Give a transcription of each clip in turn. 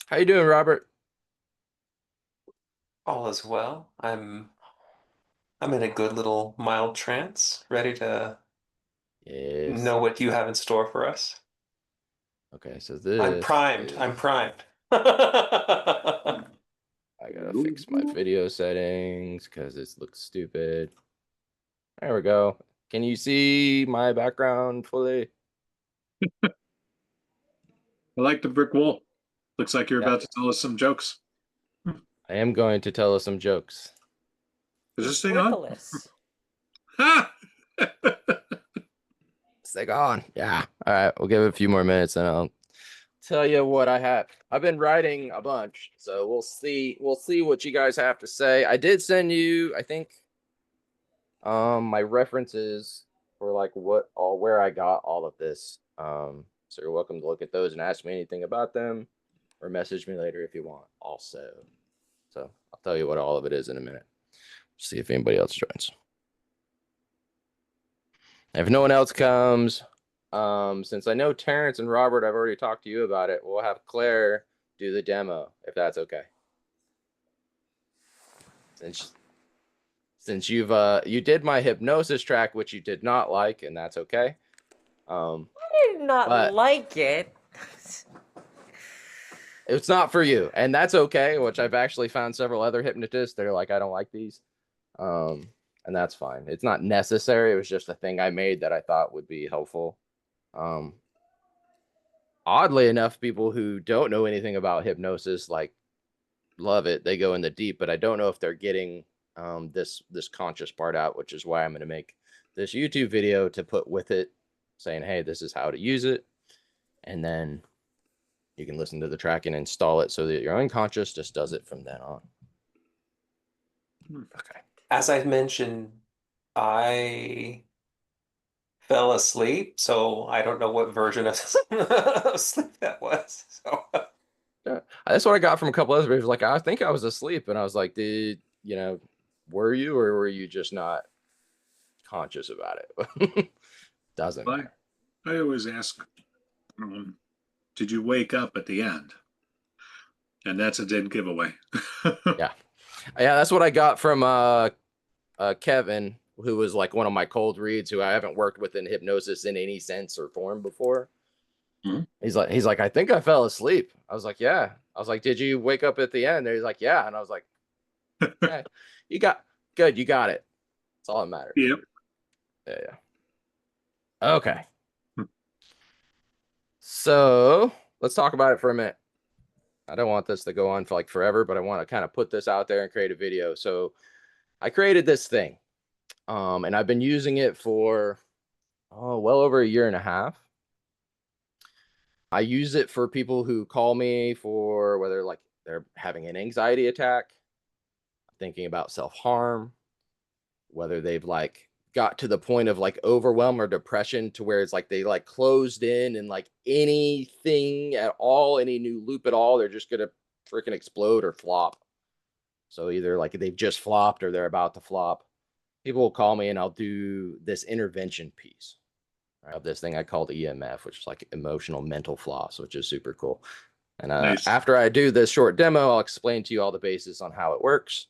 How you doing, Robert? All is well. I'm in a good little mild trance, ready to Yes. know what you have in store for us. Okay, so I'm this primed. I'm is primed. I gotta fix my video settings because it looks stupid. There we go. Can you see my background fully? I like the brick wall. Looks like you're Yeah, about to tell us some jokes. I am going to tell us some jokes. Is The this thing on? Frickless. Ha! Stick on. Yeah. All right, we'll give it a few more minutes and I'll tell you what I have. I've been writing a bunch, so we'll see. We'll see what you guys have to say. I did send you, I think, my references for like what all where I got all of this. So you're welcome to look at those and ask me anything about them or message me later if you want also. So I'll tell you what all of it is in a minute. See if anybody else joins. If no one else comes, since I know Terrence and Robert, I've already talked to you about it, we'll have Claire do the demo if that's okay. Since you did my hypnosis track, which you did not like, and that's okay. I did not But like it. it's not for you, and that's okay. Which I've actually found several other hypnotists that are like, I don't like these, and that's fine. It's not necessary. It was just a thing I made that I thought would be helpful. Um, Oddly enough, people who don't know anything about hypnosis like love it. They go in the deep, but I don't know if they're getting this conscious part out, which is why I'm going to make this YouTube video to put with it, saying, hey, this is how to use it, and then you can listen to the track and install it so that your unconscious just does it from then on. Okay. As I mentioned, I fell asleep, so I don't know what version of sleep that was. So Yeah. That's what I got from a couple other people. Like, I think I was asleep, and I was like, were you, or were you just not conscious about it? Doesn't I, matter. I always ask, um, did you wake up at the end? And that's a dead giveaway. Yeah. Yeah, that's what I got from Kevin, who was like one of my cold reads, who I haven't worked with in hypnosis in any sense or form before. Hmm? He's like, I think I fell asleep. I was like, yeah. I was like, did you wake up at the end? And he's like, yeah. And I was like, yeah, you got good. You got it. That's all that matters. Yep. Yeah, yeah. Okay. So let's talk about it for a minute. I don't want this to go on for like forever, but I want to kind of put this out there and create a video. So I created this thing. And I've been using it for well over a year and a half. I use it for people who call me for whether like they're having an anxiety attack, thinking about self-harm, whether they've like got to the point of like overwhelm or depression to where it's like they like closed in and like anything at all, any new loop at all, they're just gonna freaking explode or flop. So either like they've just flopped or they're about to flop. People will call me and I'll do this intervention piece of this thing I called EMF, which is like emotional mental floss, which is super cool. And Nice. after I do this short demo, I'll explain to you all the basis on how it works,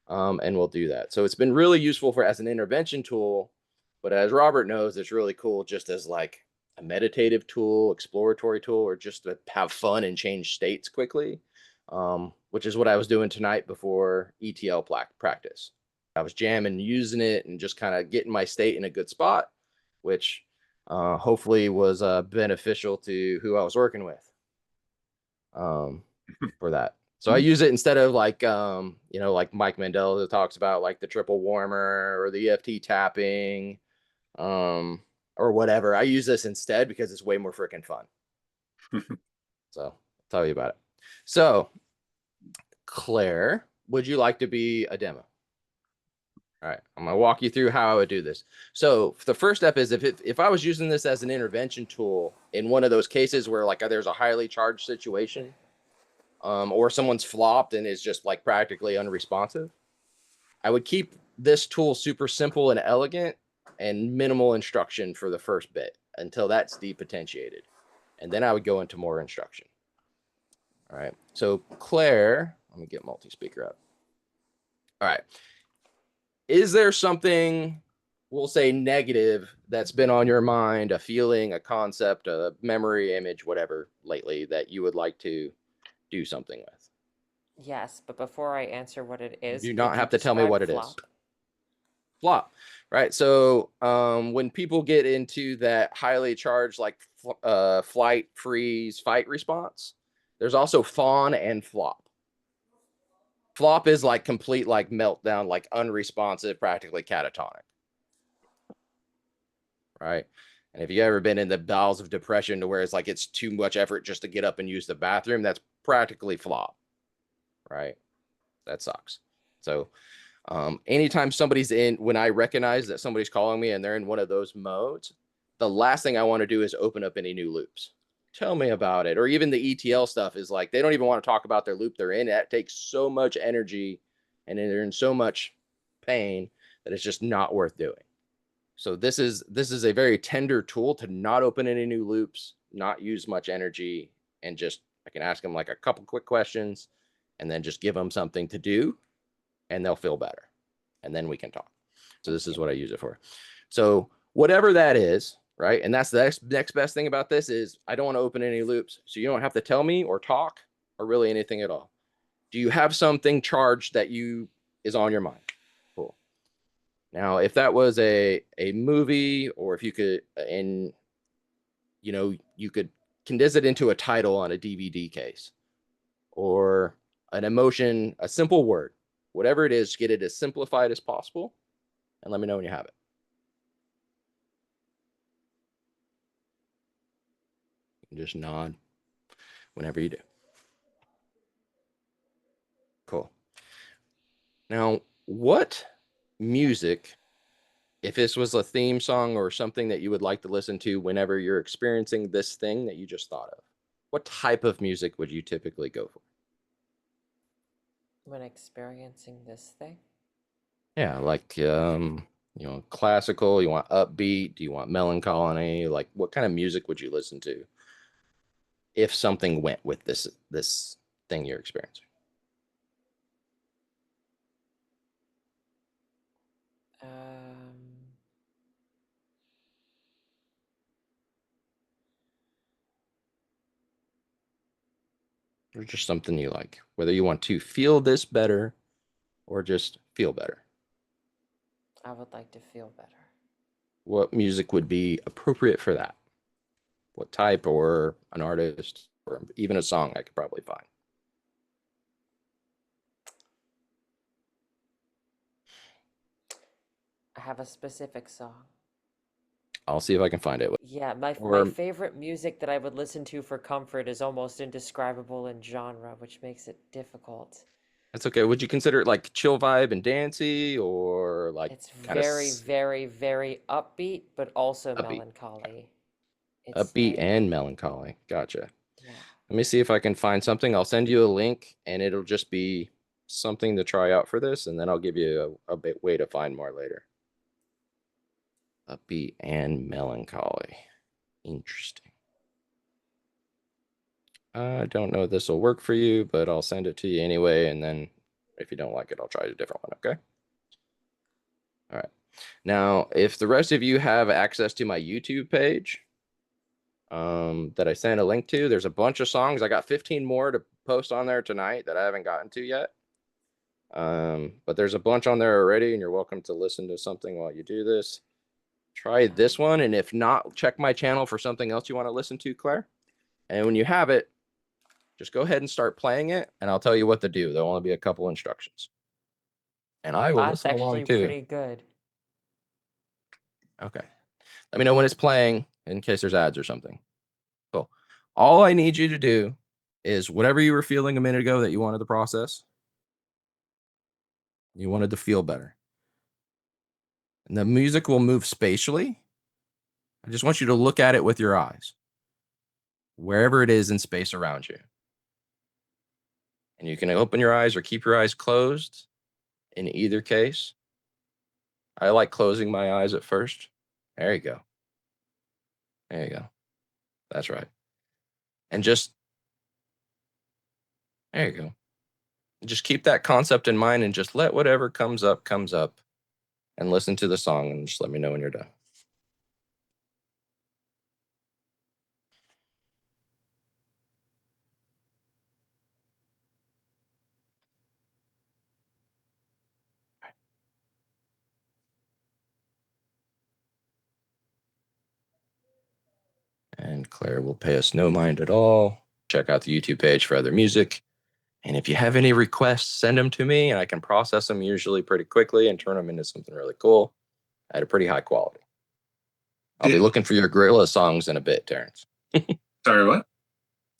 and we'll do that. So it's been really useful for as an intervention tool, but as Robert knows, it's really cool just as like a meditative tool, exploratory tool, or just to have fun and change states quickly, which is what I was doing tonight before ETL practice. I was jamming, using it, and just kind of getting my state in a good spot, which hopefully was beneficial to who I was working with um, for that. So I use it instead of like, like Mike Mandela talks about like the triple warmer or the EFT tapping um, or whatever. I use this instead because it's way more freaking fun. So I'll tell you about it. So, Claire, would you like to be a demo? All right, I'm gonna walk you through how I would do this. So the first step is if I was using this as an intervention tool in one of those cases where like there's a highly charged situation, or someone's flopped and is just like practically unresponsive, I would keep this tool super simple and elegant and minimal instruction for the first bit until that's depotentiated, and then I would go into more instruction. All right. So Claire, let me get multi-speaker up. All right. Is there something, we'll say negative, that's been on your mind, a feeling, a concept, a memory, image, whatever, lately that you would like to do something with? Yes, but before I answer what it is, You do could not have to tell me describe what it is. flop? Flop, right? So when people get into that highly charged, like flight, freeze, fight response, there's also fawn and flop. Flop is like complete, like meltdown, like unresponsive, practically catatonic, right? And if you ever been in the bowels of depression to where it's like it's too much effort just to get up and use the bathroom, that's practically flop, right? That sucks. So anytime somebody's in, when I recognize that somebody's calling me and they're in one of those modes, the last thing I want to do is open up any new loops. Tell me about it. Or even the ETL stuff is like, they don't even want to talk about their loop they're in. That takes so much energy and they're in so much pain that it's just not worth doing. So this is a very tender tool to not open any new loops, not use much energy, and just, I can ask them like a couple quick questions and then just give them something to do and they'll feel better. And then we can talk. So this is what I use it for. So whatever that is, right? And that's the next best thing about this is I don't want to open any loops. So you don't have to tell me or talk or really anything at all. Do you have something charged that is on your mind? Cool. Now, if that was a movie, or if you could, and you could condense it into a title on a DVD case, or an emotion, a simple word, whatever it is, get it as simplified as possible, and let me know when you have it. You can just nod whenever you do. Cool. Now, what music, if this was a theme song or something that you would like to listen to whenever you're experiencing this thing that you just thought of, what type of music would you typically go for? When experiencing this thing? Yeah, like classical, you want upbeat, do you want melancholy? Like what kind of music would you listen to if something went with this thing you're experiencing? Or just something you like, whether you want to feel this better or just feel better. I would like to feel better. What music would be appropriate for that? What type, or an artist, or even a song I could probably find? I have a specific song. I'll see if I can find it. Yeah, my Or favorite music that I would listen to for comfort is almost indescribable in genre, which makes it difficult. that's okay. Would you consider it like chill vibe and dancey, or like It's kind of very, very, very upbeat, but also upbeat? melancholy. It's Upbeat like, and melancholy. Gotcha. yeah. Let me see if I can find something. I'll send you a link and it'll just be something to try out for this. And then I'll give you a bit way to find more later. Upbeat and melancholy. Interesting. I don't know if this will work for you, but I'll send it to you anyway. And then if you don't like it, I'll try a different one. Okay. All right. Now, if the rest of you have access to my YouTube page, that I sent a link to, there's a bunch of songs. I got 15 more to post on there tonight that I haven't gotten to yet. But there's a bunch on there already, and you're welcome to listen to something while you do this. Try this one, and if not, check my channel for something else you want to listen to, Claire. And when you have it, just go ahead and start playing it, and I'll tell you what to do. There'll only be a couple instructions. And I will That's listen along actually too. pretty good. Okay. Let me know when it's playing in case there's ads or something. Cool. All I need you to do is whatever you were feeling a minute ago that you wanted to process, you wanted to feel better. And the music will move spatially. I just want you to look at it with your eyes, wherever it is in space around you. And you can open your eyes or keep your eyes closed in either case. I like closing my eyes at first. There you go. There you go. That's right. And just There you go. Just keep that concept in mind and just let whatever comes up, and listen to the song and just let me know when you're done. And Claire will pay us no mind at all. Check out the YouTube page for other music. And if you have any requests, send them to me and I can process them usually pretty quickly and turn them into something really cool at a pretty high quality. I'll be looking for your Gorillaz songs in a bit, Terrence. Sorry, what?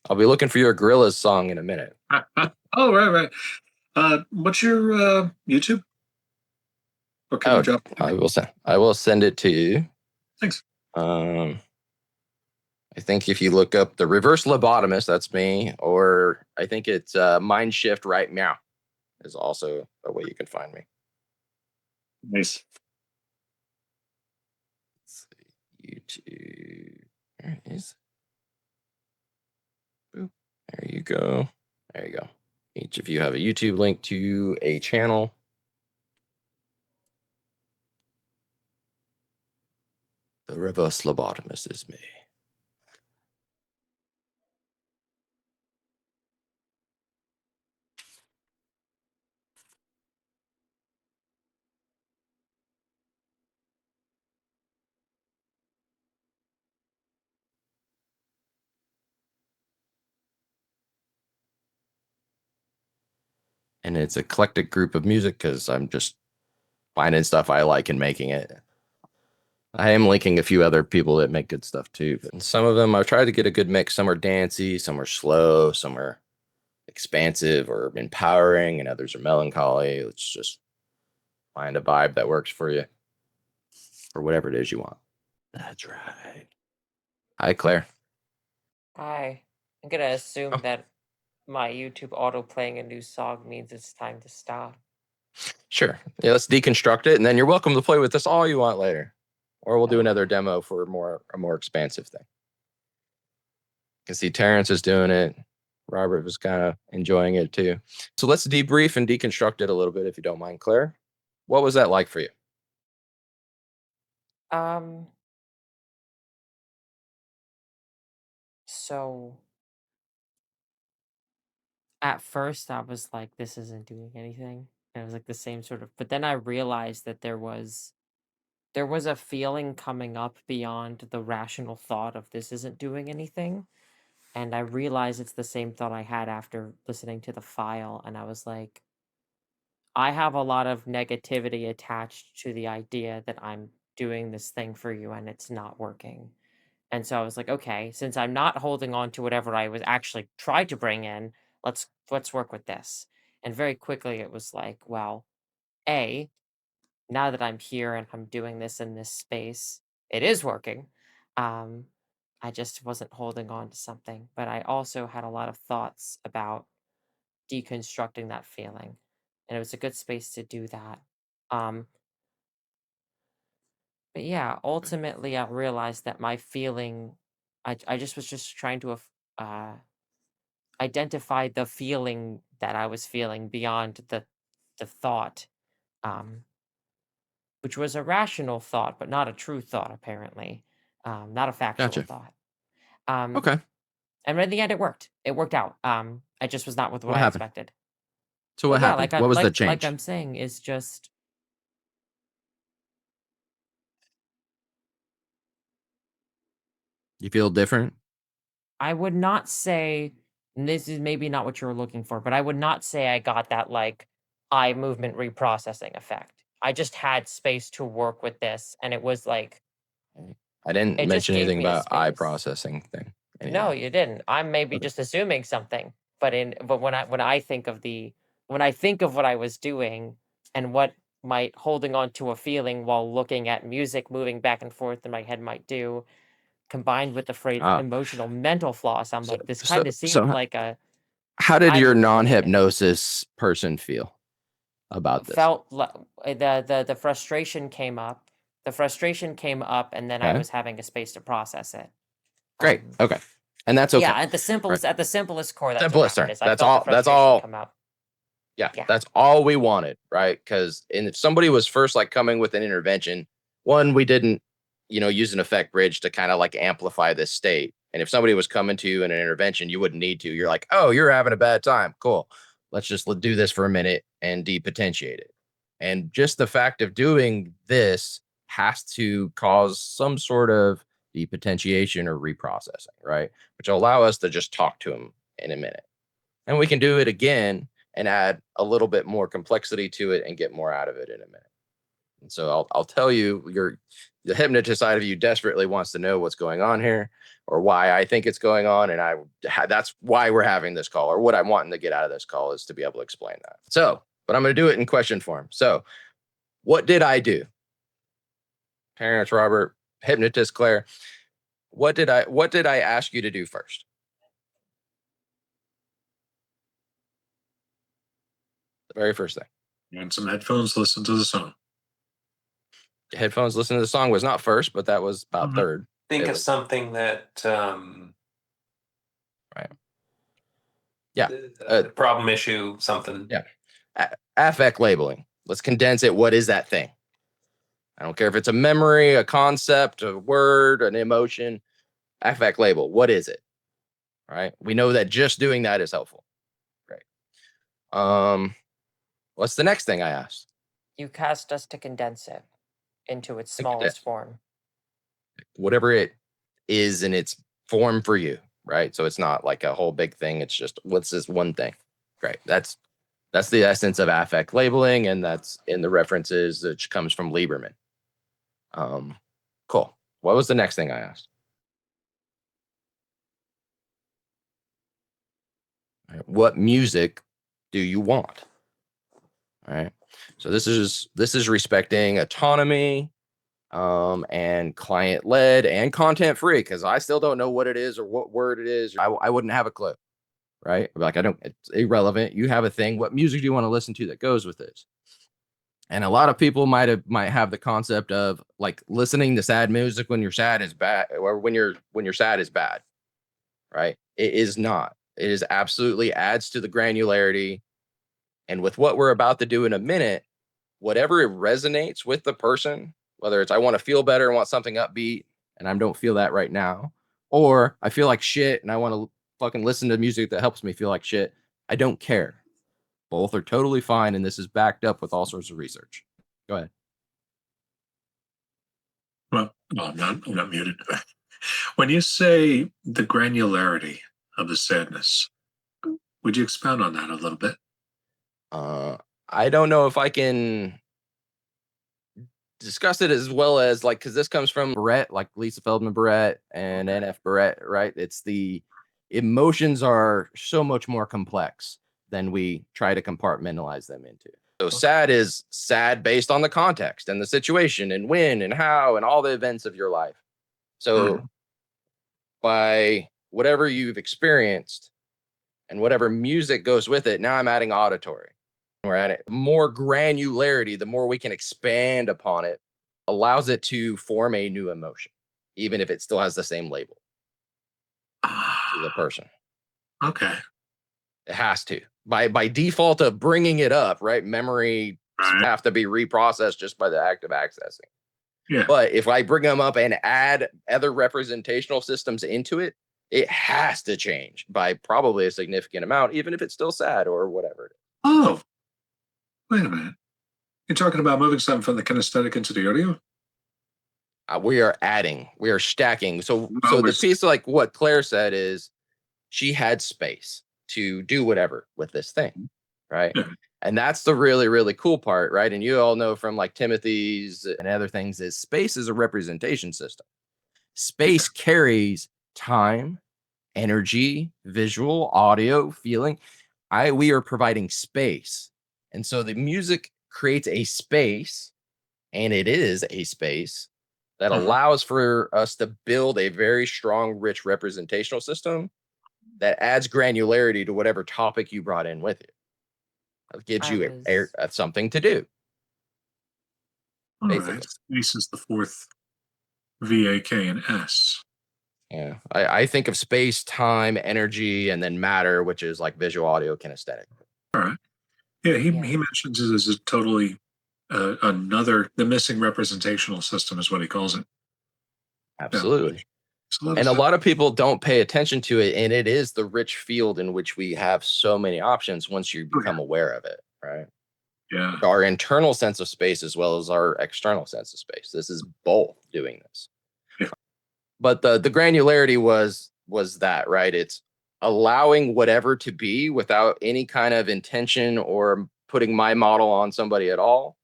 I'll be looking for your Gorillaz song in a minute. Oh, right. What's your YouTube? Or can you drop it to me? I will send it to you. Thanks. I think if you look up the Reverse Lobotomist, that's me, or I think it's Mind Shift Right Meow is also a way you can find me. Nice. Let's see, YouTube. There it is. Boop. There you go. There you go. Each of you have a YouTube link to a channel. The Reverse Lobotomist is me. And it's an eclectic group of music because I'm just finding stuff I like and making it. I am linking a few other people that make good stuff too. But some of them I've tried to get a good mix. Some are dancey, some are slow, some are expansive or empowering, and others are melancholy. Let's just find a vibe that works for you for whatever it is you want. That's right. Hi, Claire. Hi. I'm gonna assume that my YouTube auto playing a new song means it's time to stop. Sure. Yeah, let's deconstruct it, and then you're welcome to play with us all you want later. Or we'll do another demo for a more expansive thing. You can see Terrence is doing it. Robert was kind of enjoying it too. So let's debrief and deconstruct it a little bit, if you don't mind, Claire. What was that like for you? So at first I was like, this isn't doing anything. And it was like the same sort of, but then I realized that there was a feeling coming up beyond the rational thought of this isn't doing anything. And I realized it's the same thought I had after listening to the file. And I was like, I have a lot of negativity attached to the idea that I'm doing this thing for you and it's not working. And so I was like, okay, since I'm not holding on to whatever I was actually tried to bring in, let's work with this. And very quickly it was like, well, A, now that I'm here and I'm doing this in this space, it is working. Um, I just wasn't holding on to something. But I also had a lot of thoughts about deconstructing that feeling. And it was a good space to do that. Um, but yeah, ultimately I realized that my feeling, I just was just trying to uh, identify the feeling that I was feeling beyond the thought. Um, which was a rational thought, but not a true thought, apparently. Not a factual Gotcha. thought. Um, Okay. and in the end, it worked. It worked out. It just was not with what What I happened? expected. So Well, what yeah, happened? What was the like change? I'm saying, is just You feel different? I would not say, and this is maybe not what you were looking for, but I would not say I got that like eye movement reprocessing effect. I just had space to work with this, and it was like I didn't it just mention gave anything me a about eye space. processing thing. No, Anything. you didn't. I'm maybe Okay. just assuming something, but when I think of when I think of what I was doing and what might holding on to a feeling while looking at music moving back and forth in my head might do, combined with the phrase Ah, emotional mental floss, I'm so like, this so kind of seemed so like a how did eye your movement thing. non-hypnosis person feel about this? Felt the frustration came up. The frustration came up, and then I Okay. was having a space to process it. Great. Okay. and that's okay. Yeah, at the simplest core, that's Simplest what term. happened is I That's felt all. the That's frustration all. come out. Yeah, Yeah. that's all we wanted, right? Because if somebody was first like coming with an intervention, one, we didn't, use an effect bridge to kind of like amplify this state. And if somebody was coming to you in an intervention, you wouldn't need to. You're like, oh, you're having a bad time. Cool. Let's just do this for a minute and depotentiate it. And just the fact of doing this has to cause some sort of depotentiation or reprocessing, right? Which will allow us to just talk to them in a minute. And we can do it again and add a little bit more complexity to it and get more out of it in a minute. And so I'll tell you, the hypnotist side of you desperately wants to know what's going on here or why I think it's going on. And that's why we're having this call, or what I'm wanting to get out of this call is to be able to explain that. So, but I'm going to do it in question form. So what did I do? Parents, Robert, hypnotist, Claire, what did I ask you to do first? The very first thing. And some headphones, listen to the song. Headphones, listen to the song was not first, but that was about third. Think It of was- something that Right. Yeah. The problem issue, something. Yeah. Affect labeling. Let's condense it. What is that thing? I don't care if it's a memory, a concept, a word, an emotion. Affect label. What is it? Right. We know that just doing that is helpful. Great. What's the next thing I asked? You asked us to condense it into its smallest form. Whatever it is in its form for you, right? So it's not like a whole big thing. It's just what's this one thing? Great. That's the essence of affect labeling, and that's in the references that comes from Lieberman. Cool. What was the next thing I asked? What music do you want? All right. So this is respecting autonomy, and client led and content free, because I still don't know what it is or what word it is. I wouldn't have a clue. Right. Like, it's irrelevant. You have a thing. What music do you want to listen to that goes with this? And a lot of people might have the concept of like listening to sad music when you're sad is bad, or when you're sad is bad. Right. It is not. It is absolutely adds to the granularity. And with what we're about to do in a minute, whatever it resonates with the person, whether it's I want to feel better and want something upbeat, and I don't feel that right now, or I feel like shit and I want to fucking listen to music that helps me feel like shit. I don't care. Both are totally fine, and this is backed up with all sorts of research. Go ahead. Well, no, I'm not muted. When you say the granularity of the sadness, would you expound on that a little bit? I don't know if I can discuss it as well as like, because this comes from Barrett, like Lisa Feldman Barrett and NF Barrett, right? It's the emotions are so much more complex than we try to compartmentalize them into. So sad is sad based on the context and the situation and when and how and all the events of your life. So by whatever you've experienced and whatever music goes with it, now I'm adding auditory. We're adding more granularity. The more we can expand upon it, allows it to form a new emotion, even if it still has the same label to the person. Okay. It has to. By default of bringing it up, right? Memory have to be reprocessed just by the act of accessing. Yeah. But if I bring them up and add other representational systems into it, it has to change by probably a significant amount, even if it's still sad or whatever it is. Oh, wait a minute. You're talking about moving something from the kinesthetic into the audio? We are stacking. So No, the piece like what Claire said is she had space to do whatever with this thing, right? Yeah. And that's the really, really cool part, right? And you all know from like Timothy's and other things is space is a representation system. Space carries time, energy, visual, audio, feeling. We are providing space. And so the music creates a space, and it is a space that allows for us to build a very strong, rich representational system that adds granularity to whatever topic you brought in with you. It gives you something to do. All basically. right. Space is the fourth VAK and S. Yeah, I think of space, time, energy, and then matter, which is like visual, audio, kinesthetic. All right. Yeah, he Yeah. mentions it as a totally the missing representational system is what he calls it. Absolutely. So And a lot of people don't pay attention to it, and it is the rich field in which we have so many options once you become aware of it, right? yeah. Our internal sense of space as well as our external sense of space. This is both doing this. Yeah. But the granularity was that, right? It's allowing whatever to be without any kind of intention or putting my model on somebody at all,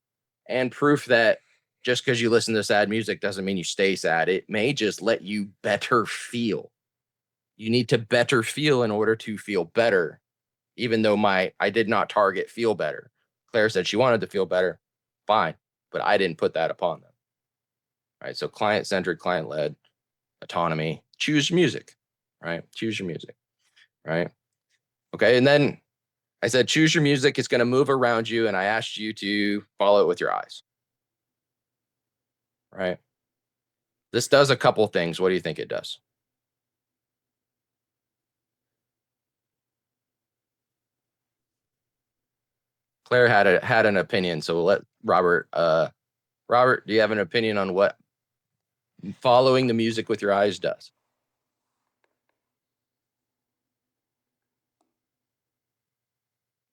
and proof that just because you listen to sad music doesn't mean you stay sad. It may just let you better feel. You need to better feel in order to feel better, even though I did not target feel better. Claire said she wanted to feel better. Fine. But I didn't put that upon them. Right. So client-centered, client-led, autonomy, choose music. Right. Choose your music. Right. Okay. And then I said, choose your music. It's going to move around you. And I asked you to follow it with your eyes. Right. This does a couple things. What do you think it does? Claire had an opinion, so we'll let Robert. Robert, do you have an opinion on what following the music with your eyes does?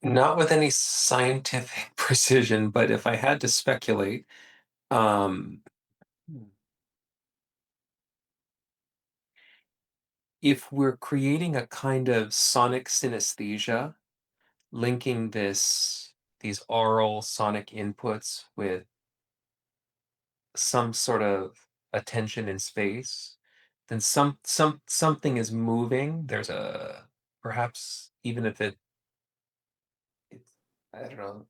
Not with any scientific precision, but if I had to speculate, if we're creating a kind of sonic synesthesia, linking these aural sonic inputs with some sort of attention in space, then something is moving. There's a perhaps even if it's I don't know,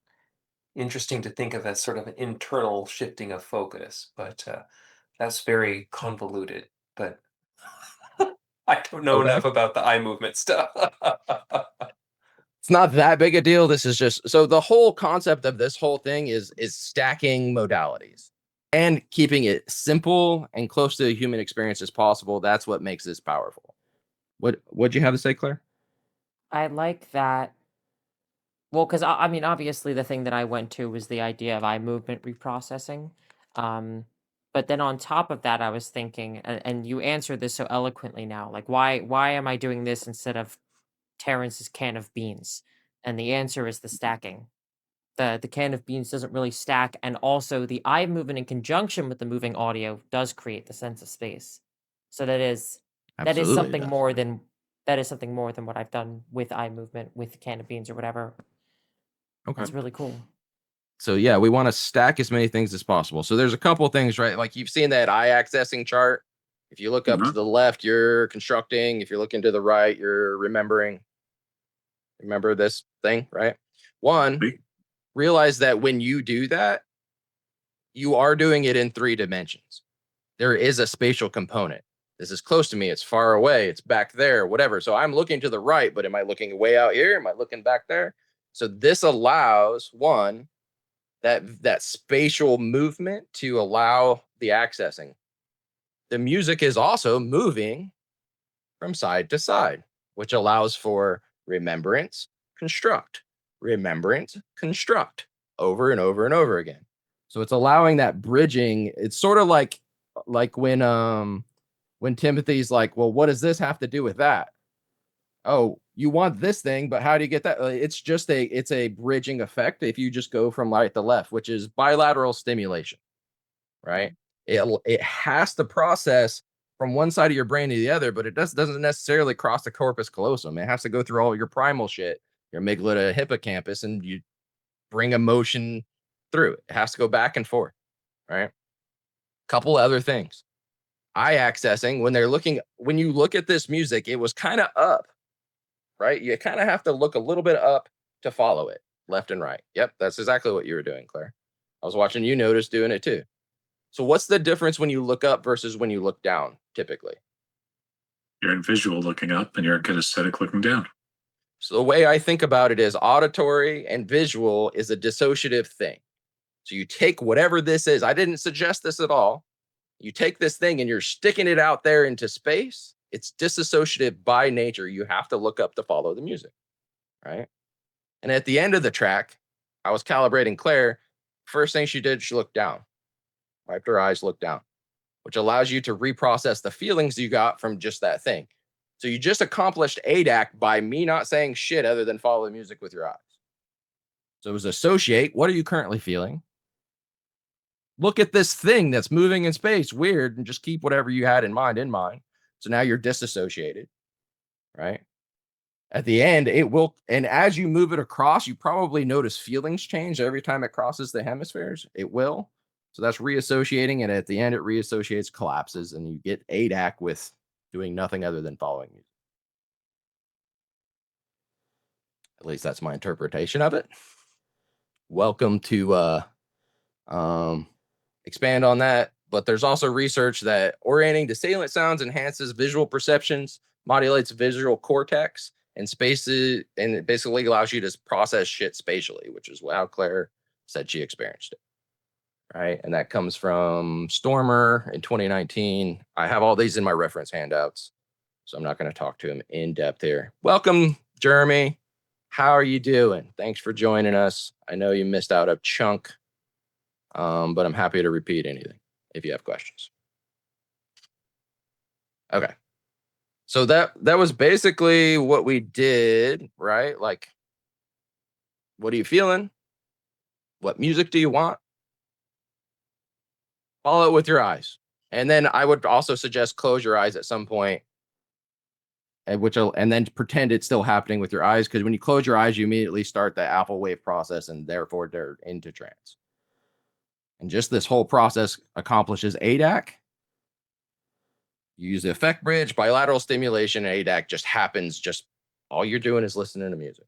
interesting to think of as sort of an internal shifting of focus, but that's very convoluted. But I don't know enough about the eye movement stuff. It's not that big a deal. This is just so the whole concept of this whole thing is stacking modalities and keeping it simple and close to the human experience as possible. That's what makes this powerful. What'd you have to say, Claire? I like that. Well, because I mean, obviously, the thing that I went to was the idea of eye movement reprocessing. Um, but then on top of that, I was thinking, and you answered this so eloquently now, like why am I doing this instead of Terrence's can of beans? And the answer is the stacking. The can of beans doesn't really stack, and also the eye movement in conjunction with the moving audio does create the sense of space. So that is Absolutely something does. more than that is something more than what I've done with eye movement with the can of beans or whatever. Okay. That's really cool. So yeah, we want to stack as many things as possible. So there's a couple things, right? Like you've seen that eye accessing chart. If you look up to the left, you're constructing. If you're looking to the right, you're remembering. Remember this thing, right? One, realize that when you do that, you are doing it in 3 dimensions. There is a spatial component. This is close to me. It's far away. It's back there, whatever. So I'm looking to the right, but am I looking way out here? Am I looking back there? So this allows one, that spatial movement to allow the accessing. The music is also moving from side to side, which allows for remembrance, construct, remembrance, construct over and over and over again. So it's allowing that bridging. It's sort of like when Timothy's like, well, what does this have to do with that? Oh, you want this thing, but how do you get that? It's just it's a bridging effect if you just go from right to left, which is bilateral stimulation, right? It has to process from one side of your brain to the other, but it doesn't necessarily cross the corpus callosum. It has to go through all your primal shit, your amygdala, hippocampus, and you bring emotion through it. It has to go back and forth, right? Couple other things. Eye accessing, when you look at this music, it was kind of up, right? You kind of have to look a little bit up to follow it, left and right. Yep, that's exactly what you were doing, Claire. I was watching you notice doing it too. So what's the difference when you look up versus when you look down, typically? You're in visual looking up and you're in kinesthetic looking down. So the way I think about it is auditory and visual is a dissociative thing. So you take whatever this is. I didn't suggest this at all. You take this thing and you're sticking it out there into space. It's disassociative by nature. You have to look up to follow the music, right? And at the end of the track, I was calibrating Claire. First thing she did, she looked down, wiped her eyes, looked down, which allows you to reprocess the feelings you got from just that thing. So you just accomplished ADAC by me not saying shit other than follow the music with your eyes. So it was associate. What are you currently feeling? Look at this thing that's moving in space. Weird. And just keep whatever you had in mind. So now you're disassociated, right? At the end, it will. And as you move it across, you probably notice feelings change every time it crosses the hemispheres. It will. So that's reassociating. And at the end, it reassociates, collapses, and you get ADAC with doing nothing other than following music. At least that's my interpretation of it. Welcome to expand on that. But there's also research that orienting to salient sounds enhances visual perceptions, modulates visual cortex, and spaces, and it basically allows you to process shit spatially, which is how Claire said she experienced it. Right. And that comes from Stormer in 2019. I have all these in my reference handouts, so I'm not going to talk to him in depth here. Welcome, Jeremy. How are you doing? Thanks for joining us. I know you missed out a chunk, but I'm happy to repeat anything if you have questions. Okay. So that was basically what we did, right? Like, what are you feeling? What music do you want? Follow it with your eyes. And then I would also suggest close your eyes at some point, and then pretend it's still happening with your eyes, because when you close your eyes, you immediately start the alpha wave process, and therefore they're into trance. And just this whole process accomplishes ADAC. You use the effect bridge, bilateral stimulation, and ADAC just happens. Just all you're doing is listening to music.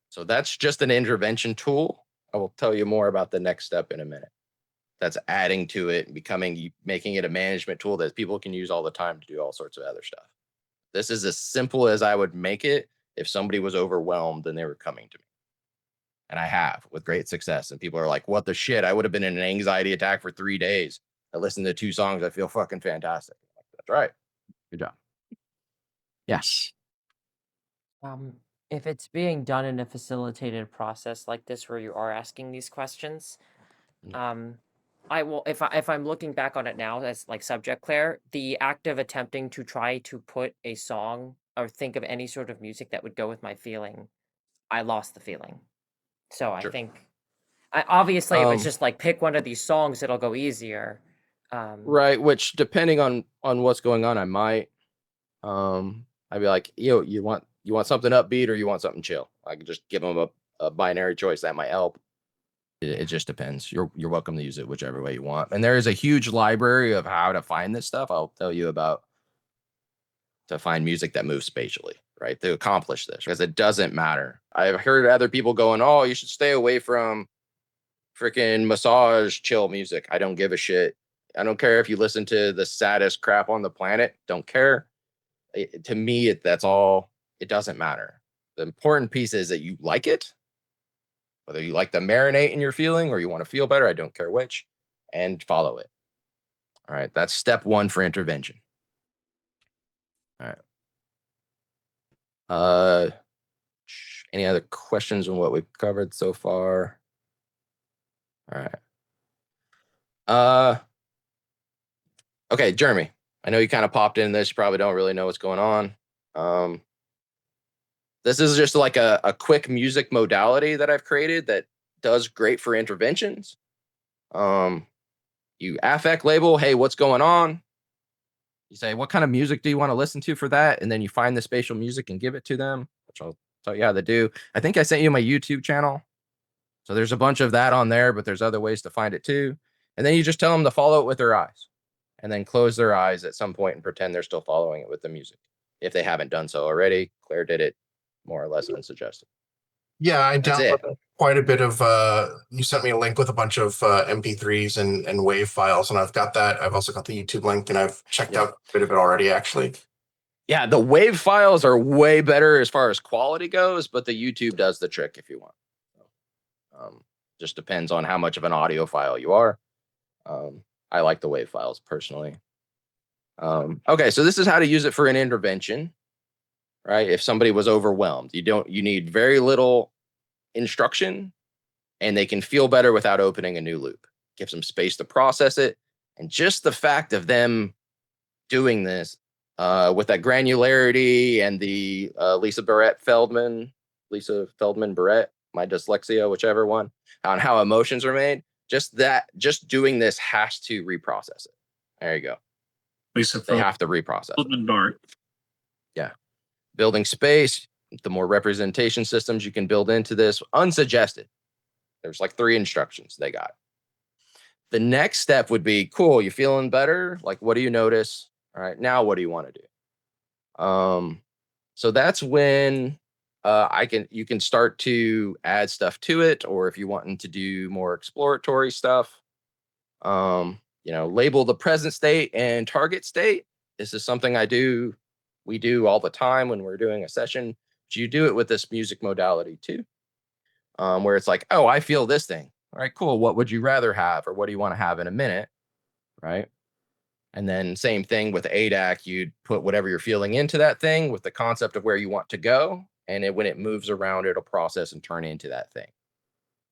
So that's just an intervention tool. I will tell you more about the next step in a minute. That's adding to it and making it a management tool that people can use all the time to do all sorts of other stuff. This is as simple as I would make it if somebody was overwhelmed and they were coming to me. And I have, with great success. And people are like, what the shit? I would have been in an anxiety attack for 3 days. I listened to 2 songs. I feel fucking fantastic. That's right. Good job. Yes. If it's being done in a facilitated process like this, where you are asking these questions, I will, if I'm looking back on it now as like subject Claire, the act of attempting to try to put a song or think of any sort of music that would go with my feeling, I lost the feeling. So I Sure. think, obviously, if it's just like pick one of these songs, it'll go easier. Right, which depending on what's going on, I might, I'd be like, you want something upbeat or you want something chill? I could just give them a binary choice. That might help. It just depends. You're welcome to use it whichever way you want. And there is a huge library of how to find this stuff. I'll tell you about, to find music that moves spatially, right? To accomplish this, because it doesn't matter. I've heard other people going, oh, you should stay away from freaking massage chill music. I don't give a shit. I don't care if you listen to the saddest crap on the planet. Don't care. To me, that's all. It doesn't matter. The important piece is that you like it. Whether you like to marinate in your feeling or you want to feel better, I don't care which, and follow it. All right. That's step 1 for intervention. All right. Any other questions on what we've covered so far? All right. Okay, Jeremy, I know you kind of popped in this. You probably don't really know what's going on. This is just like a quick music modality that I've created that does great for interventions. You affect label, hey, what's going on? You say, what kind of music do you want to listen to for that? And then you find the spatial music and give it to them, which I'll tell you how to do. I think I sent you my YouTube channel. So there's a bunch of that on there, but there's other ways to find it too. And then you just tell them to follow it with their eyes, and then close their eyes at some point and pretend they're still following it with the music. If they haven't done so already, Claire did it more or less unsuggested. Yeah, I That's downloaded quite a bit of, you sent me a link with a bunch of MP3s and WAV files, and I've got that. I've also got the YouTube link, and I've checked out a bit of it already, actually. Yeah, the WAV files are way better as far as quality goes, but the YouTube does the trick if you want. Just depends on how much of an audiophile you are. I like the wave files personally. Okay, so this is how to use it for an intervention, right? If somebody was overwhelmed, you need very little instruction, and they can feel better without opening a new loop. Give them space to process it, and just the fact of them doing this with that granularity and the Lisa Feldman Barrett, my dyslexia, whichever one, on how emotions are made. Just doing this has to reprocess it. There you go. Lisa They have to reprocess it. Feldman Bart. Yeah. Building space, the more representation systems you can build into this, unsuggested. There's like 3 instructions they got. The next step would be, cool, you feeling better? Like, what do you notice? All right, now what do you want to do? So that's when you can start to add stuff to it, or if you wanting to do more exploratory stuff, label the present state and target state. This is something we do all the time when we're doing a session. But you do it with this music modality too, where it's like, oh, I feel this thing. All right, cool. What would you rather have, or what do you want to have in a minute? Right. And then same thing with ADAC, you'd put whatever you're feeling into that thing with the concept of where you want to go. And when it moves around, it'll process and turn into that thing.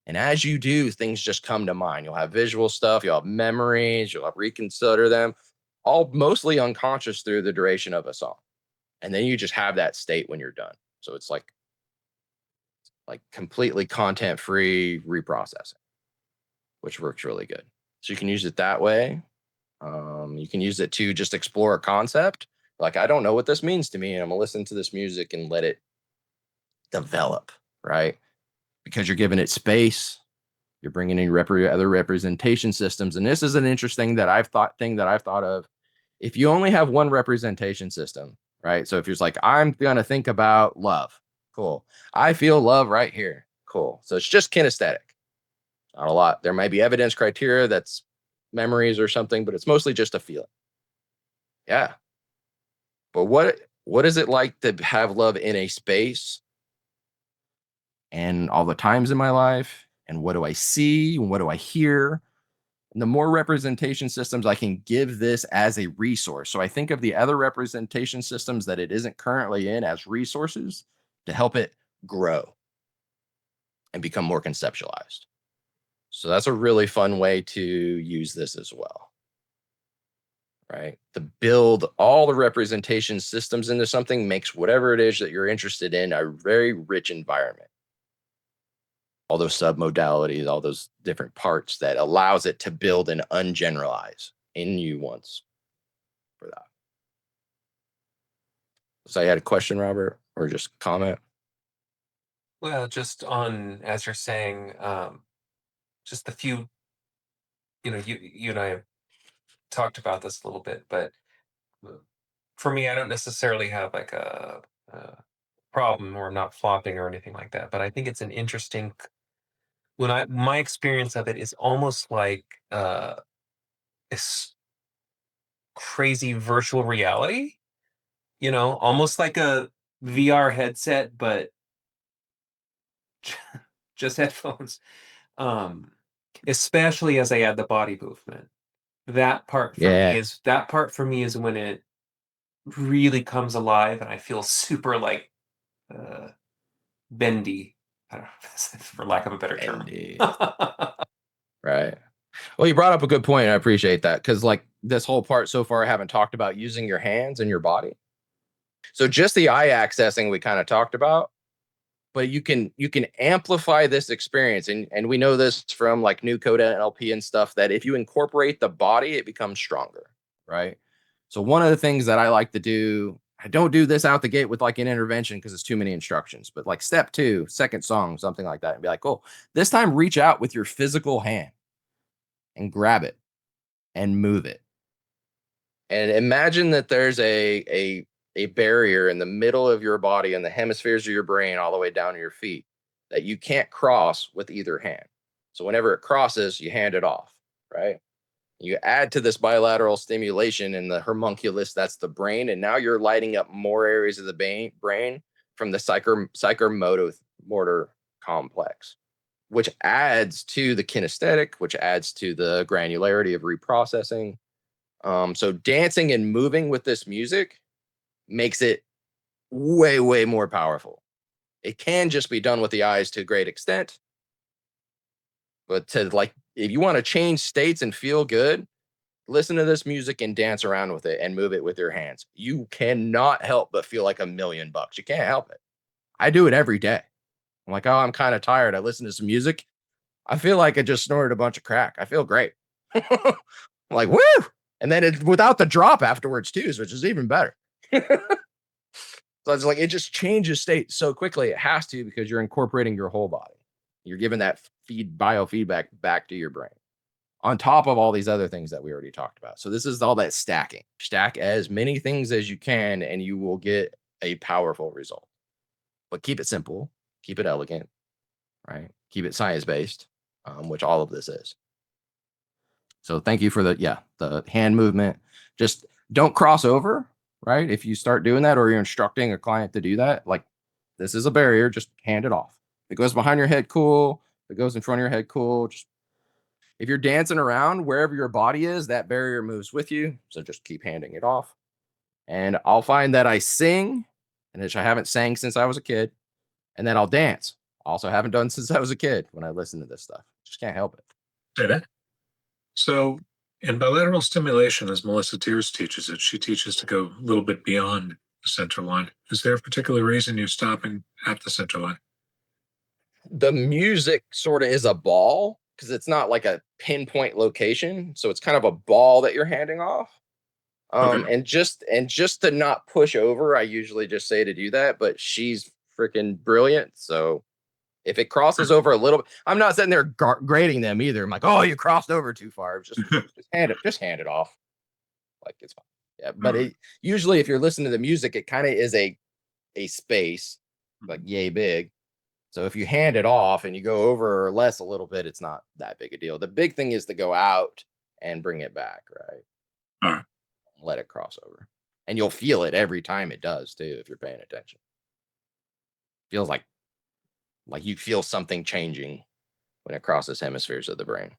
And as you do, things just come to mind. You'll have visual stuff, you'll have memories, you'll have reconsider them, all mostly unconscious through the duration of a song. And then you just have that state when you're done. So it's like completely content-free reprocessing, which works really good. So you can use it that way. You can use it to just explore a concept. Like, I don't know what this means to me, and I'm gonna listen to this music and let it develop, right? Because you're giving it space. You're bringing in other representation systems, and this is an interesting thing that I've thought of. If you only have one representation system, right? So if you're like, I'm gonna think about love, cool. I feel love right here, cool. So it's just kinesthetic, not a lot. There might be evidence criteria that's memories or something, but it's mostly just a feeling. Yeah. But what is it like to have love in a space and all the times in my life? And what do I see? And what do I hear? And the more representation systems I can give this as a resource. So I think of the other representation systems that it isn't currently in as resources to help it grow and become more conceptualized. So that's a really fun way to use this as well. Right? To build all the representation systems into something makes whatever it is that you're interested in a very rich environment. All those submodalities, all those different parts that allows it to build and ungeneralize in you once for that. So I had a question, Robert, or just comment? Well, just on, as you're saying, just the few, you and I have talked about this a little bit, but for me, I don't necessarily have like a problem or I'm not flopping or anything like that. But I think it's an interesting, my experience of it is almost like this crazy virtual reality, almost like a VR headset, but just headphones. Especially as I add the body movement. That part for me is when it really comes alive and I feel super like bendy. I don't know, for lack of a better term. Right. Well, you brought up a good point. I appreciate that, because like this whole part so far, I haven't talked about using your hands and your body. So just the eye accessing we kind of talked about, but you can amplify this experience, and we know this from like new code NLP and stuff, that if you incorporate the body, it becomes stronger, right? So one of the things that I like to do, I don't do this out the gate with like an intervention because it's too many instructions, but like step 2, second song, something like that, and be like, oh, this time reach out with your physical hand and grab it and move it. And imagine that there's a barrier in the middle of your body and the hemispheres of your brain all the way down to your feet that you can't cross with either hand. So whenever it crosses, you hand it off, right? You add to this bilateral stimulation in the homunculus, that's the brain, and now you're lighting up more areas of the brain from the psychomotor complex. which adds to the kinesthetic, which adds to the granularity of reprocessing. So dancing and moving with this music makes it way, way more powerful. It can just be done with the eyes to a great extent. But to like, if you want to change states and feel good, listen to this music and dance around with it and move it with your hands. You cannot help but feel like $1,000,000. You can't help it. I do it every day. I'm like, oh, I'm kind of tired. I listen to some music. I feel like I just snorted a bunch of crack. I feel great. I'm like, woo! And then it's without the drop afterwards too, which is even better. So it's like it just changes state so quickly. It has to because you're incorporating your whole body. You're giving that biofeedback back to your brain on top of all these other things that we already talked about. So this is all that stacking. Stack as many things as you can, and you will get a powerful result. But keep it simple, keep it elegant, right? Keep it science-based, which all of this is. So thank you for the hand movement. Just don't cross over, right? If you start doing that or you're instructing a client to do that, like this is a barrier, just hand it off. If it goes behind your head, cool. If it goes in front of your head, cool. Just if you're dancing around wherever your body is, that barrier moves with you. So just keep handing it off. And I'll find that I sing, and which I haven't sang since I was a kid, and then I'll dance. Also haven't done since I was a kid when I listen to this stuff. Just can't help it. Say that. So, in bilateral stimulation, as Melissa Tears teaches it, she teaches to go a little bit beyond the center line. Is there a particular reason you're stopping at the center line? The music sort of is a ball because it's not like a pinpoint location. So it's kind of a ball that you're handing off. Okay. And just to not push over, I usually just say to do that, but she's freaking brilliant. So if it crosses over a little, I'm not sitting there grading them either. I'm like, oh, you crossed over too far. Just hand it off. Like it's fine. Yeah, but it usually if you're listening to the music, it kind of is a space like yay big. So if you hand it off and you go over or less a little bit, it's not that big a deal. The big thing is to go out and bring it back, right? All right. Let it cross over. And you'll feel it every time it does too, if you're paying attention. Feels like you feel something changing when it crosses hemispheres of the brain.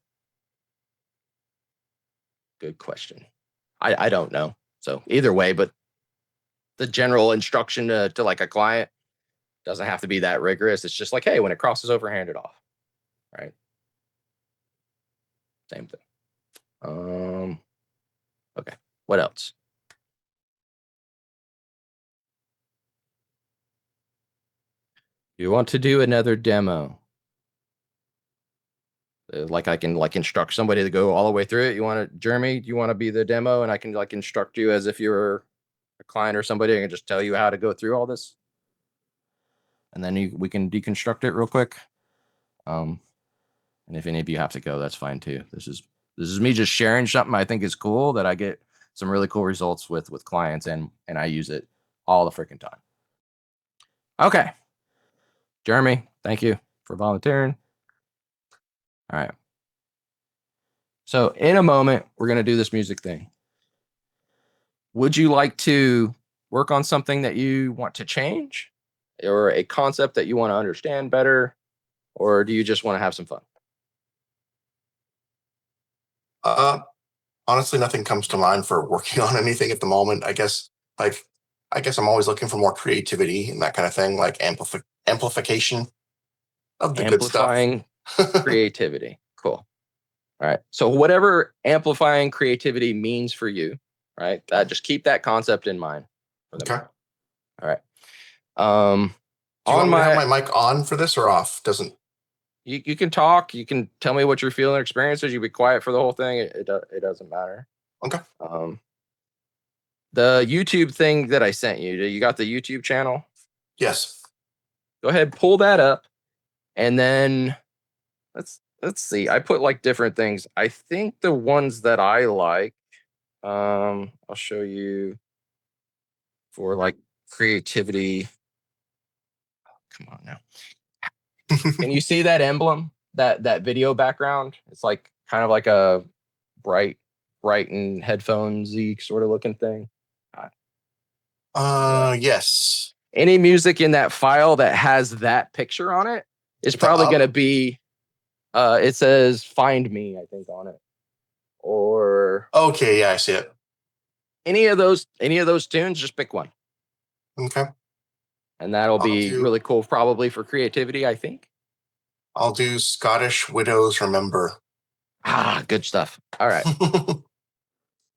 Good question. I don't know. So either way, but the general instruction to like a client doesn't have to be that rigorous. It's just like, hey, when it crosses over, hand it off. Right. Same thing. Okay. What else? You want to do another demo? Like I can like instruct somebody to go all the way through it. You want to, Jeremy? Do you want to be the demo, and I can like instruct you as if you were a client or somebody, and just tell you how to go through all this, and then we can deconstruct it real quick. And if any of you have to go, that's fine too. This is me just sharing something I think is cool that I get some really cool results with clients, and I use it all the freaking time. Okay, Jeremy, thank you for volunteering. All right. So in a moment, we're going to do this music thing. Would you like to work on something that you want to change, or a concept that you want to understand better, or do you just want to have some fun? Honestly, nothing comes to mind for working on anything at the moment. I guess I'm always looking for more creativity and that kind of thing, like amplification of the good stuff. Amplifying creativity. Cool. All right. So whatever amplifying creativity means for you, right? Just keep that concept in mind. Okay. All right. Do you want me to have my mic on for this or off? Doesn't. You can talk. You can tell me what you're feeling, experiences. You be quiet for the whole thing. It doesn't matter. Okay. The YouTube thing that I sent you. You got the YouTube channel? Yes. Go ahead, pull that up, and then let's see. I put like different things. I think the ones that I like. I'll show you for like creativity. Oh, come on now. Can you see that emblem? That video background? It's like kind of like a bright and headphonesy sort of looking thing. Yes. Any music in that file that has that picture on it is probably going to be It says "Find Me," I think, on it, or Okay, yeah, I see it. any of those tunes. Just pick one, Okay. and that'll I'll be do- really cool, probably for creativity, I think. I'll do Scottish Widows Remember. Good stuff. All right.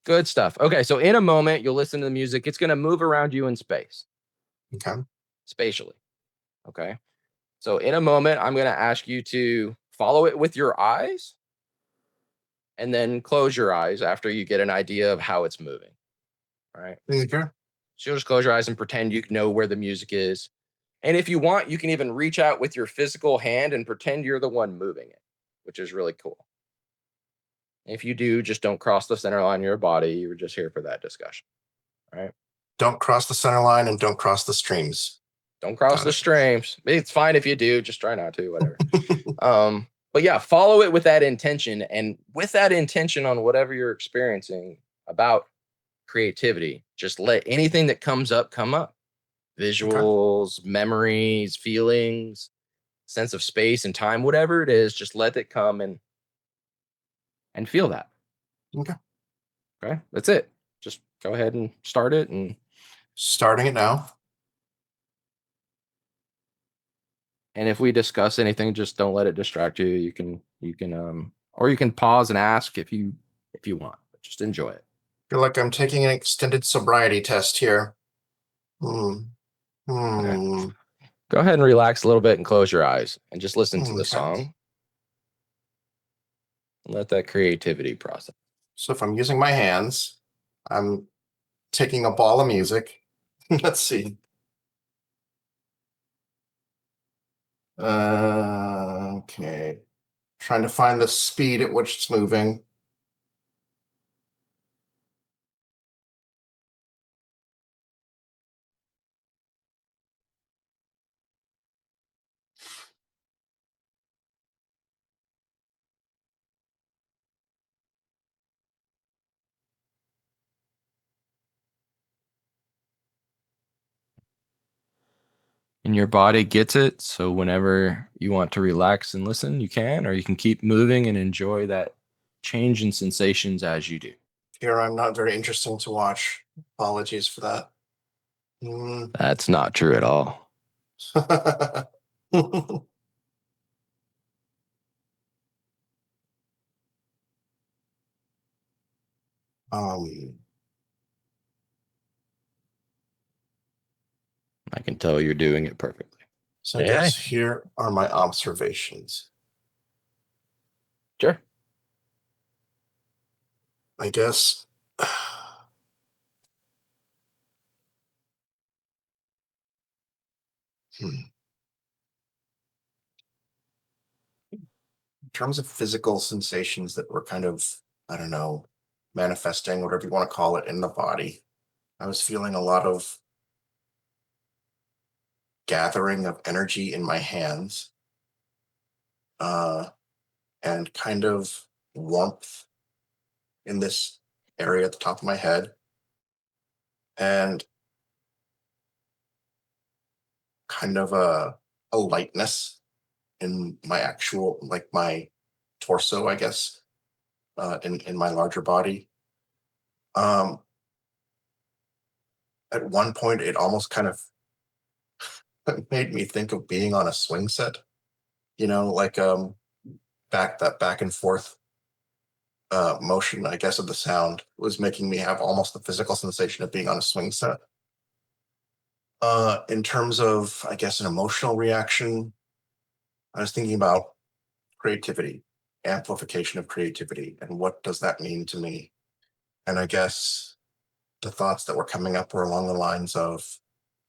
Good stuff. Okay, so in a moment, you'll listen to the music. It's going to move around you in space, Okay. spatially. Okay. So in a moment, I'm going to ask you to follow it with your eyes and then close your eyes after you get an idea of how it's moving. All right. Okay. So you'll just close your eyes and pretend you know where the music is. And if you want, you can even reach out with your physical hand and pretend you're the one moving it, which is really cool. If you do, just don't cross the center line of your body. You were just here for that discussion. All right. Don't cross the center line and don't cross the streams. Don't cross Got the it. streams. It's fine if you do, just try not to, whatever. But yeah, follow it with that intention, and with that intention on whatever you're experiencing about creativity, just let anything that comes up come up. Visuals, memories, feelings, sense of space and time, whatever it is, just let it come and feel that. Okay. Okay. That's it. Just go ahead and start it. And Starting it now. if we discuss anything, just don't let it distract you. You can or you can pause and ask if you want. But just enjoy it. Feel like I'm taking an extended sobriety test here. Go ahead and relax a little bit and close your eyes and just listen to the song. And let that creativity process. So if I'm using my hands, I'm taking a ball of music. Let's see. Okay. Trying to find the speed at which it's moving. And your body gets it. So whenever you want to relax and listen, you can, or you can keep moving and enjoy that change in sensations as you do. Here, I'm not very interesting to watch. Apologies for that. That's not true at all. I can tell you're doing it perfectly. So I guess here are my observations. Sure. I guess in terms of physical sensations that were kind of, I don't know, manifesting, whatever you want to call it, in the body, I was feeling a lot of gathering of energy in my hands, and kind of warmth in this area at the top of my head, and kind of a lightness in my actual, like my torso, I guess, in my larger body. At one point, it almost kind of made me think of being on a swing set, like back and forth motion, I guess, of the sound was making me have almost the physical sensation of being on a swing set. In terms of, I guess, an emotional reaction, I was thinking about creativity, amplification of creativity, and what does that mean to me? And I guess the thoughts that were coming up were along the lines of,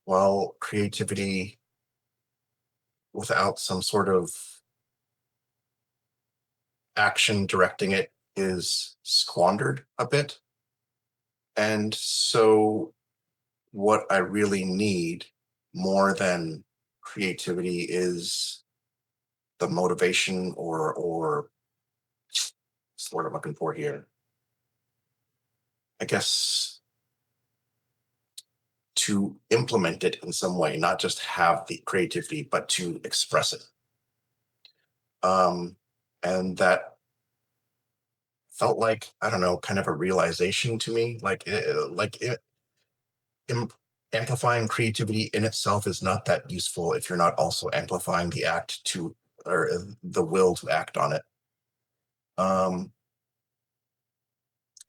well, creativity without some sort of action directing it is squandered a bit. And so what I really need more than creativity is the motivation or what's the word I'm looking for here? I guess to implement it in some way, not just have the creativity, but to express it. And that felt like, I don't know, kind of a realization to me. Am- Amplifying creativity in itself is not that useful if you're not also amplifying the act to, or the will to act on it.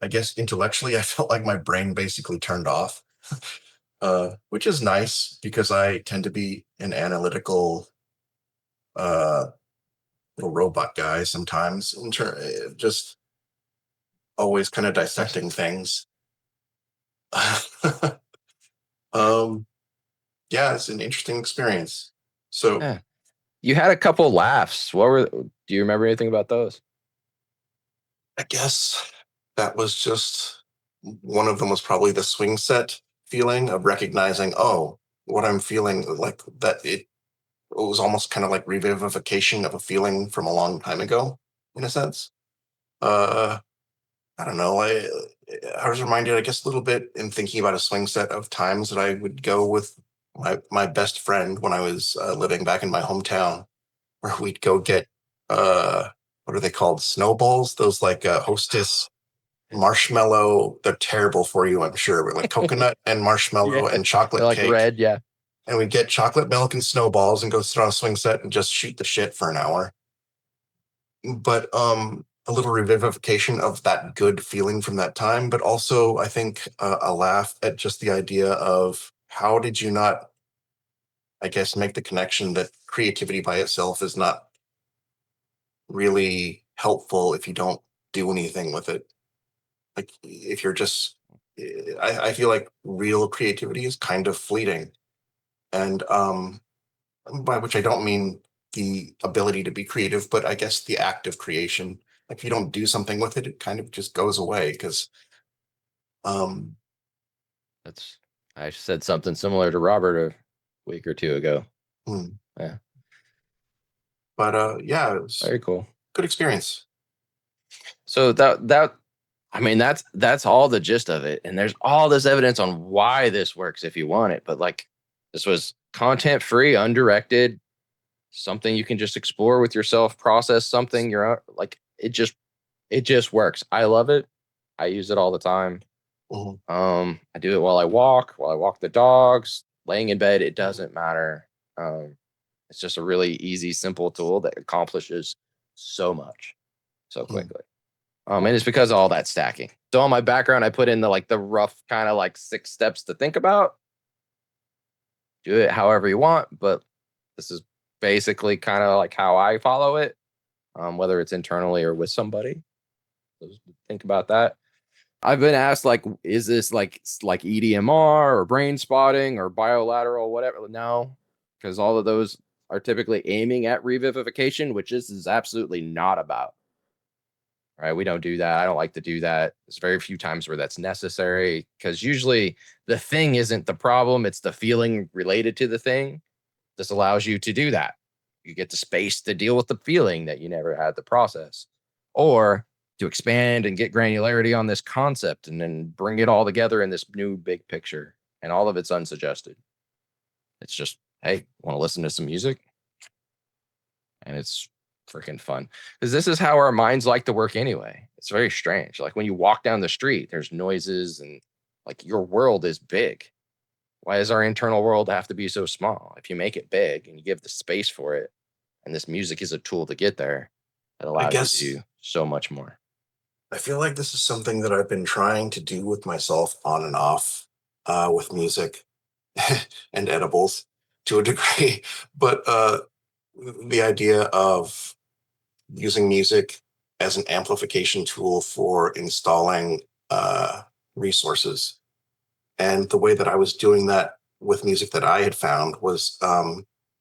I guess intellectually, I felt like my brain basically turned off, which is nice because I tend to be an analytical uh, little robot guy sometimes, just always kind of dissecting things. um, yeah, it's an interesting experience. So Yeah. You had a couple laughs. Do you remember anything about those? I guess that was just one of them was probably the swing set feeling of recognizing, oh, what I'm feeling like that it was almost kind of like revivification of a feeling from a long time ago, in a sense. Uh, I don't know. I was reminded, I guess, a little bit in thinking about a swing set of times that I would go with my best friend when I was living back in my hometown, where we'd go get what are they called? Snowballs? Those like Hostess marshmallow. They're terrible for you, I'm sure, but like coconut and marshmallow Yeah. and chocolate They're like cake. red, yeah. And we'd get chocolate milk and snowballs and go sit on a swing set and just shoot the shit for an hour. But a little revivification of that good feeling from that time, but also I think a laugh at just the idea of how did you not, I guess, make the connection that creativity by itself is not really helpful if you don't do anything with it. Like if you're just, I feel like real creativity is kind of fleeting, and by which I don't mean the ability to be creative, but I guess the act of creation. Like if you don't do something with it, it kind of just goes away because um I said something similar to Robert a week or two ago. hmm. Yeah. But yeah, it was Very cool. good experience. So that's all the gist of it. And there's all this evidence on why this works if you want it. But like this was content free, undirected, something you can just explore with yourself, process something. Like it just works. I love it. I use it all the time. Mhm. I do it while I walk the dogs, laying in bed. It doesn't matter. It's just a really easy, simple tool that accomplishes so much so quickly. And it's because of all that stacking. So on my background, I put in the rough kind of like 6 steps to think about. Do it however you want, but this is basically kind of like how I follow it, whether it's internally or with somebody. So just think about that. I've been asked is this like EDMR or brain spotting or bilateral, whatever? No, because all of those are typically aiming at revivification, which this is absolutely not about. Right? We don't do that. I don't like to do that. There's very few times where that's necessary because usually the thing isn't the problem; it's the feeling related to the thing. This allows you to do that. You get the space to deal with the feeling that you never had to process, or to expand and get granularity on this concept and then bring it all together in this new big picture. And all of it's unsuggested. It's just, hey, want to listen to some music? And it's freaking fun because this is how our minds like to work anyway. It's very strange. Like when you walk down the street, there's noises and like your world is big. Why does our internal world have to be so small? If you make it big and you give the space for it, and this music is a tool to get there, it I allows guess you to do so much more. I feel like this is something that I've been trying to do with myself on and off with music and edibles to a degree. But the idea of using music as an amplification tool for installing resources. And the way that I was doing that with music that I had found was, I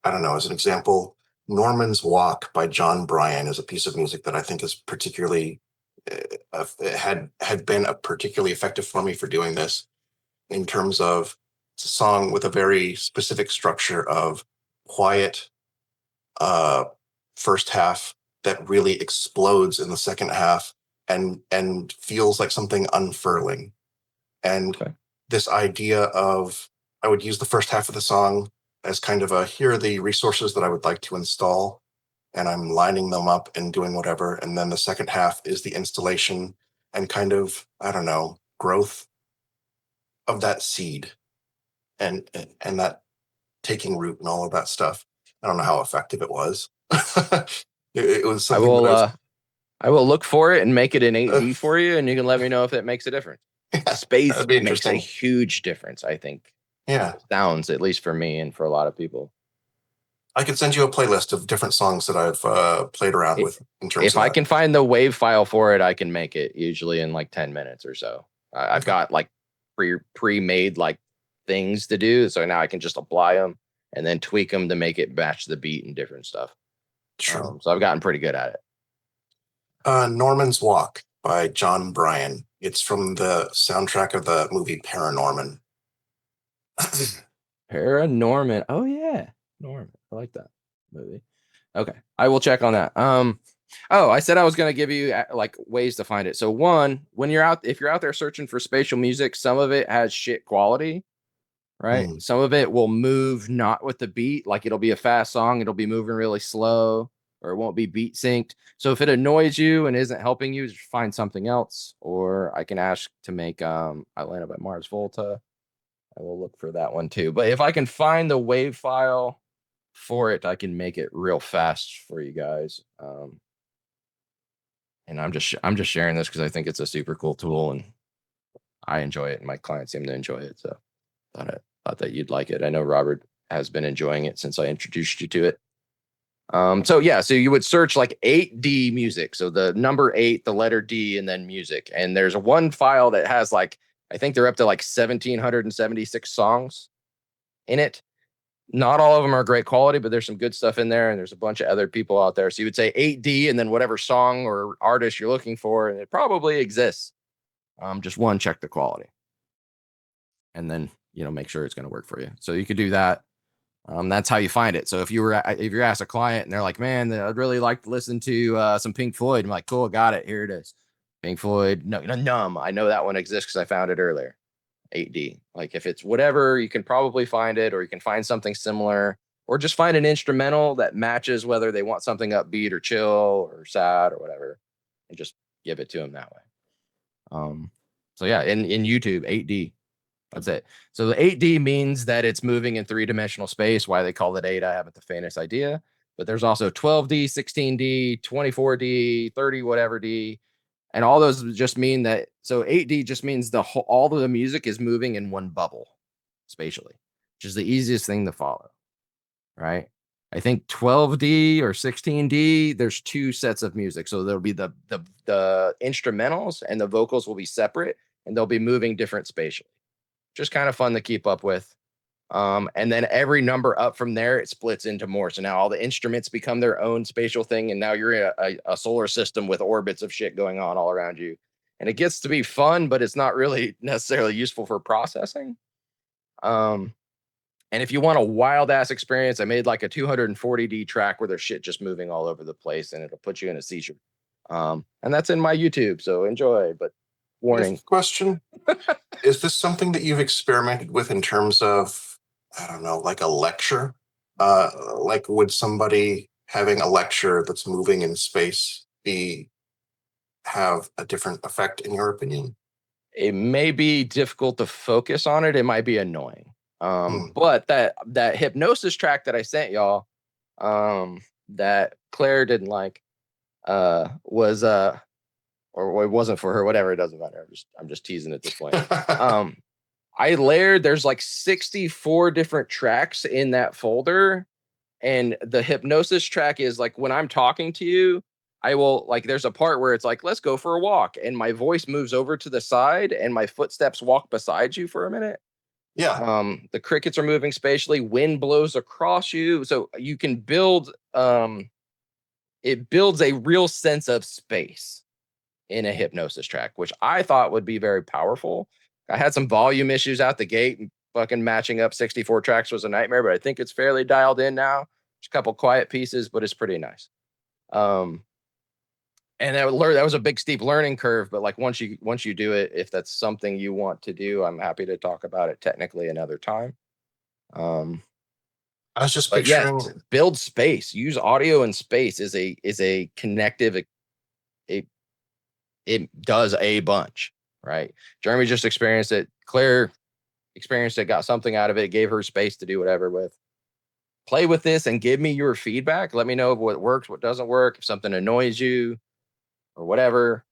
don't know, as an example, Norman's Walk by John Bryan is a piece of music that I think is particularly had been a particularly effective for me for doing this in terms of it's a song with a very specific structure of quiet uh, first half that really explodes in the second half and feels like something unfurling. And Okay. this idea of I would use the first half of the song as kind of a here are the resources that I would like to install, and I'm lining them up and doing whatever. And then the second half is the installation and kind of, I don't know, growth of that seed and that taking root and all of that stuff. I don't know how effective it was. It was I something that will I will look for it and make it in 8D Uh, for you, and you can let me know if it makes a difference. yeah, Space that'd be makes a interesting. huge difference, I think. Yeah, Sounds, at least for me and for a lot of people. I could send you a playlist of different songs that I've played around It- with in terms If of I that. can find the wave file for it, I can make it usually in like 10 minutes or so. I've Okay. got like pre-made like things to do, so now I can just apply them and then tweak them to make it match the beat and different stuff. Sure. So I've gotten pretty good at it. Norman's Walk by John Bryan. It's from the soundtrack of the movie Paranorman. Paranorman. Oh yeah, Norman. I like that movie. Okay, I will check on that. Oh, I said I was gonna give you like ways to find it. So one, when you're out, if you're out there searching for spatial music, some of it has shit quality, right? Mm. Some of it will move not with the beat, like it'll be a fast song, it'll be moving really slow, or it won't be beat synced. So if it annoys you and isn't helping you, just find something else. Or I can ask to make Atlanta by Mars Volta. I will look for that one too. But if I can find the wave file for it, I can make it real fast for you guys. And I'm just sharing this because I think it's a super cool tool and I enjoy it and my clients seem to enjoy it. So thought that you'd like it. I know Robert has been enjoying it since I introduced you to it. So yeah, so you would search like 8D music. So the number 8, the letter D, and then music. And there's one file that has like, I think they're up to like 1,776 songs in it. Not all of them are great quality, but there's some good stuff in there. And there's a bunch of other people out there. So you would say 8D and then whatever song or artist you're looking for, and it probably exists. Just one, check the quality. And then, make sure it's going to work for you. So you could do that. That's how you find it. So if you're asked a client and they're like, man, I'd really like to listen to some Pink Floyd. I'm like, cool, got it. Here it is. Pink Floyd. No, Numb. I know that one exists because I found it earlier. 8D. Like if it's whatever, you can probably find it, or you can find something similar, or just find an instrumental that matches whether they want something upbeat or chill or sad or whatever, and just give it to them that way. So yeah, in YouTube, 8D. That's it. So the 8D means that it's moving in 3-dimensional space. Why they call it 8, I haven't the faintest idea. But there's also 12D, 16D, 24D, 30 whatever D. And all those just mean that, so 8D just means all of the music is moving in one bubble spatially, which is the easiest thing to follow, right? I think 12D or 16D, there's 2 sets of music. So there'll be the instrumentals and the vocals will be separate and they'll be moving different spatially. Just kind of fun to keep up with. And then every number up from there, it splits into more. So now all the instruments become their own spatial thing. And now you're in a solar system with orbits of shit going on all around you. And it gets to be fun, but it's not really necessarily useful for processing. And if you want a wild ass experience, I made like a 240D track where there's shit just moving all over the place and it'll put you in a seizure. And that's in my YouTube. So enjoy, but warning. Question. Is this something that you've experimented with in terms of, I don't know, like a lecture? Like would somebody having a lecture that's moving in space have a different effect in your opinion? It may be difficult to focus on it. It might be annoying. Hmm. But that hypnosis track that I sent y'all, that Claire didn't like, was or it wasn't for her, whatever, it doesn't matter. I'm just teasing at this point. I layered, there's like 64 different tracks in that folder. And the hypnosis track is like when I'm talking to you, I will like, there's a part where it's like, let's go for a walk. And my voice moves over to the side and my footsteps walk beside you for a minute. Yeah. The crickets are moving spatially, wind blows across you. So you can build, it builds a real sense of space in a hypnosis track, which I thought would be very powerful. I had some volume issues out the gate and fucking matching up 64 tracks was a nightmare, but I think it's fairly dialed in now. There's a couple quiet pieces, but it's pretty nice. And that was a big steep learning curve, but like once you do it, if that's something you want to do, I'm happy to talk about it technically another time. I was just But yeah, picturing. build space. Use audio and space is a connective. It does a bunch, right? Jeremy just experienced it. Claire experienced it, got something out of it, gave her space to do whatever with. Play with this and give me your feedback. Let me know what works, what doesn't work, if something annoys you or whatever.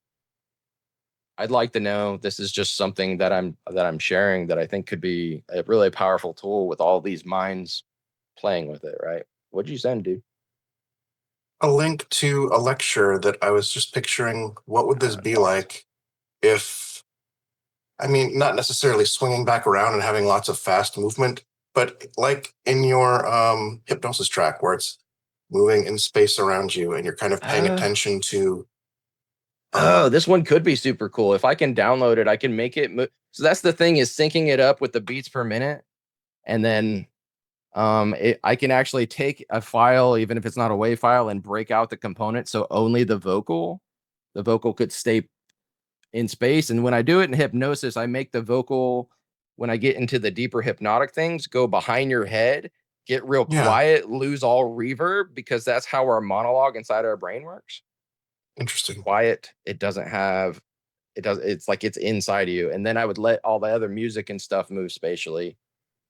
I'd like to know. This is just something that I'm sharing that I think could be a really powerful tool with all these minds playing with it, right? What'd you send, dude? A link to a lecture that I was just picturing. What would this be like if, I mean, not necessarily swinging back around and having lots of fast movement, but like in your hypnosis track where it's moving in space around you and you're kind of paying attention to. Oh, this one could be super cool. If I can download it, I can make it. So that's the thing, is syncing it up with the beats per minute. And then I can actually take a file, even if it's not a WAV file, and break out the component. So only the vocal could stay in space. And when I do it in hypnosis, I make the vocal, when I get into the deeper hypnotic things, go behind your head, get real quiet, lose all reverb, because that's how our monologue inside our brain works. Interesting. Quiet. It's like it's inside of you. And then I would let all the other music and stuff move spatially,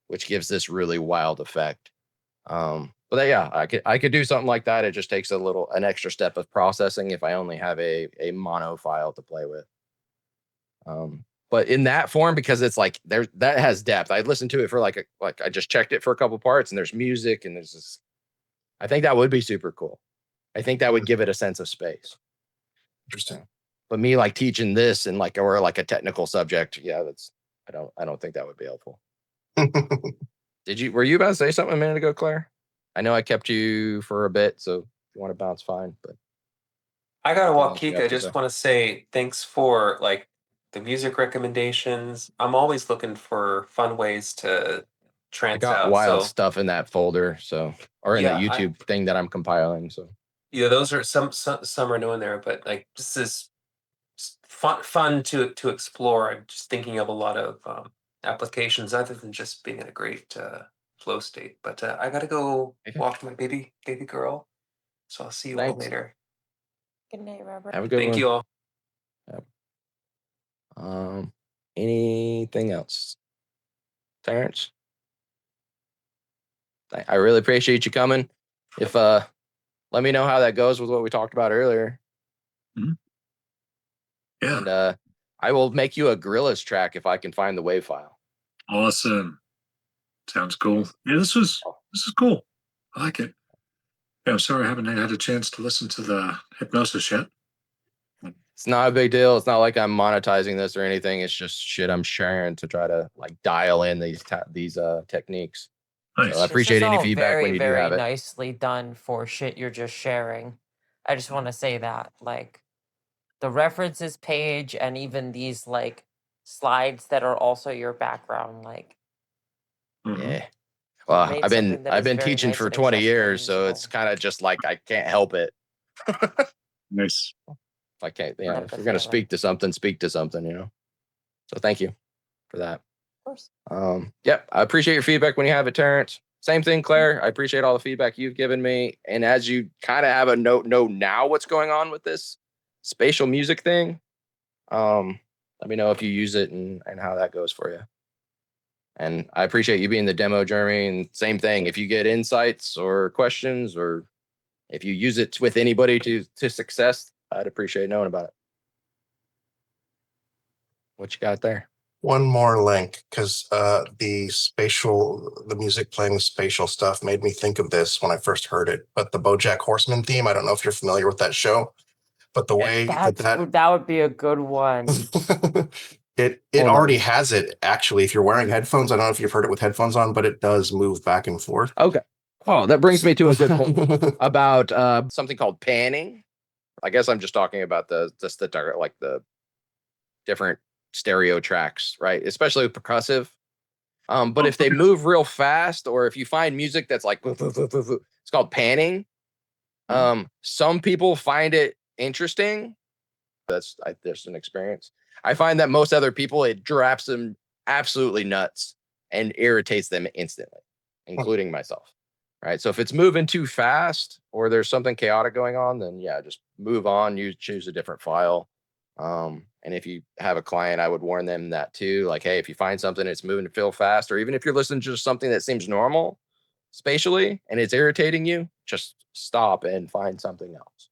which gives this really wild effect. But yeah, I could do something like that. It just takes an extra step of processing if I only have a mono file to play with. But in that form, because it's like that has depth. I listened to it for like I just checked it for a couple parts, and there's music and there's this. I think that would be super cool. I think that would give it a sense of space. Interesting. But me like teaching this and or like a technical subject, yeah, I don't think that would be helpful. Were you about to say something a minute ago, Claire? I know I kept you for a bit, so if you want to bounce, fine. But I gotta walk, you Keek. have I to just say. want to say thanks for like the music recommendations. I'm always looking for fun ways to I trance got out. wild So stuff in that folder, or in the yeah, YouTube thing that I'm compiling. So yeah, those are some are new in there, but like this is fun to explore. I'm just thinking of a lot of applications other than just being in a great flow state. But I gotta go Okay. walk my baby girl. So I'll see you all Thanks. later. Good night, Robert. Have a good Thank one. you all. Anything else, Terrence? I really appreciate you coming. If let me know how that goes with what we talked about earlier. Mhm. Yeah. And I will make you a Gorillaz track if I can find the WAV file. Awesome. Sounds cool. Yeah, this is cool. I like it. Yeah, I'm sorry I haven't had a chance to listen to the hypnosis yet. It's not a big deal. It's not like I'm monetizing this or anything. It's just shit I'm sharing to try to like dial in these techniques. Nice. So I appreciate any feedback very, when you do very have it. nicely done for shit you're just sharing. I just want to say that, like, the references page and even these like slides that are also your background, like, Mhm. Yeah. Well, made something that I've is been very teaching nice for and 20 accessible and years, so it's usable. kind of just like I can't help it. Nice. I can't, Know if the you're gonna feeling. speak to something, So thank you for that. Of course. Yep, I appreciate your feedback when you have it, Terrence. Same thing, Claire. I appreciate all the feedback you've given me. And as you kind of have a know now what's going on with this spatial music thing, let me know if you use it and how that goes for you. And I appreciate you being the demo, Jeremy. And same thing, if you get insights or questions, or if you use it with anybody to success, I'd appreciate knowing about it. What you got there? One more link, because the music playing the spatial stuff made me think of this when I first heard it. But the BoJack Horseman theme, I don't know if you're familiar with that show, but the way That would be a good one. it Hold already on. has it, actually. If you're wearing headphones, I don't know if you've heard it with headphones on, but it does move back and forth. Okay. Oh, that brings me to a good point about something called panning. I guess I'm just talking about the different stereo tracks, right? Especially with percussive. But if they move real fast, or if you find music that's like, it's called panning. Some people find it interesting. That's an experience. I find that most other people, it drives them absolutely nuts and irritates them instantly, including myself. Right. So if it's moving too fast or there's something chaotic going on, then yeah, just move on. You choose a different file. And if you have a client, I would warn them that too. Like, hey, if you find something that's moving to feel fast, or even if you're listening to just something that seems normal spatially and it's irritating you, just stop and find something else.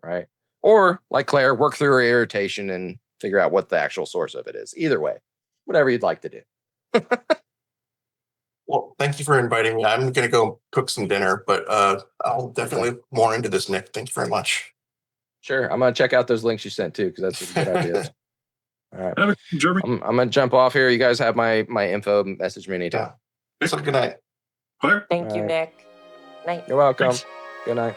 Right. Or like Claire, work through her irritation and figure out what the actual source of it is. Either way, whatever you'd like to do. Well, thank you for inviting me. I'm gonna go cook some dinner, but I'll definitely more into this, Nick. Thank you very much. Sure. I'm going to check out those links you sent too, because that's some good ideas. All right. Jeremy. I'm going to jump off here. You guys have my info. Message me anytime. Yeah. So good night. Claire? Thank you, Alright. Nick. Night. You're welcome. Thanks. Good night.